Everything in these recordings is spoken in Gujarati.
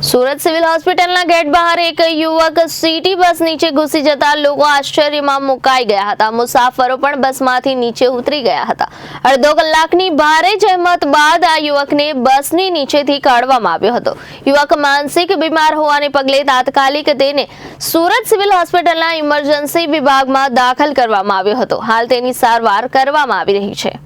સુરત સિવિલ હોસ્પિટલના ગેટ બહાર એક યુવક સિટી બસ નીચે ઘૂસી જતા લોકો આશ્ચર્યમાં મુકાઈ ગયા હતા। મુસાફરો પણ બસમાંથી નીચે ઉતરી ગયા હતા। અડધો કલાકની ભારે જહેમત બાદ આ યુવકને બસની નીચેથી કાઢવામાં આવ્યો હતો। યુવક માનસિક બીમાર હોવાને પગલે તાત્કાલિક તેને સુરત સિવિલ હોસ્પિટલના ઇમરજન્સી વિભાગમાં દાખલ કરવામાં આવ્યો હતો। હાલ તેની સારવાર કરવામાં આવી રહી છે।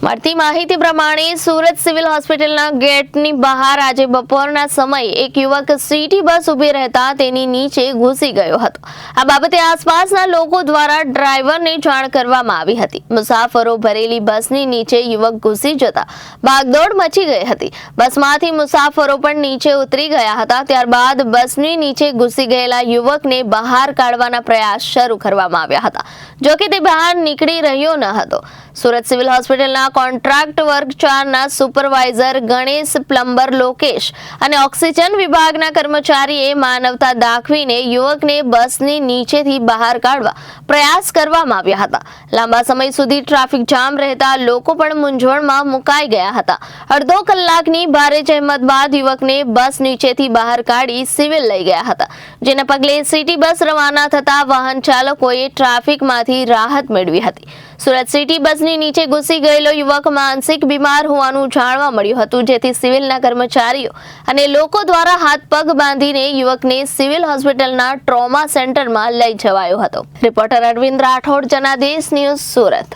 મળતી માહિતી પ્રમાણે સુરત સિવિલ હોસ્પિટલના ગેટની બહાર આજે બપોરના સમયે એક યુવક સિટી બસ ઊભી રહેતા તેની નીચે ઘૂસી ગયો હતો। આ બાબતે આસપાસના લોકો દ્વારા ડ્રાઈવરને જાણ કરવામાં આવી હતી। મુસાફરો ભરેલી બસની નીચે યુવક ઘૂસી જતા ભાગદોડ મચી ગઈ હતી। બસમાંથી મુસાફરો પણ નીચે ઉતરી ગયા હતા। ત્યારબાદ બસની નીચે ઘૂસી ગયેલા યુવકને બહાર કાઢવાના પ્રયાસ શરૂ કરવામાં આવ્યા હતા, જો કે તે બહાર નીકળી રહ્યો ન હતો। સુરત સિવિલ હોસ્પિટલના કોન્ટ્રાક્ટ વર્ગ 4 ના સુપરવાઇઝર ગણેશ, પ્લમ્બર લોકેશ અને ઓક્સિજન વિભાગના કર્મચારીએ માનવતા દાખવીને યુવકને બસની નીચેથી બહાર કાઢવા પ્રયાસ કરવામાં આવ્યા હતા। લાંબા સમય સુધી ટ્રાફિક જામ રહેતા લોકો પણ મૂંઝવણમાં મુકાઈ ગયા હતા। અડધો કલાકની ભારે જહેમત બાદ યુવકને બસ નીચેથી બહાર કાઢી સિવિલ લઈ ગયા હતા, જેના પગલે સિટી બસ રવાના થતા વાહન ચાલકોએ ટ્રાફિકમાંથી રાહત મેળવી હતી। સુરત સિટી બસની નીચે ઘૂસી ગયેલો યુવક માનસિક બીમાર હોવાનું જાણવા મળ્યું હતું, જેથી સિવિલના કર્મચારીઓ અને લોકો દ્વારા હાથ પગ બાંધીને યુવકને સિવિલ હોસ્પિટલના ટ્રોમા સેન્ટરમાં લઈ જવાયો હતો। Reporter Arvind Rathod, Janadesh News, Surat.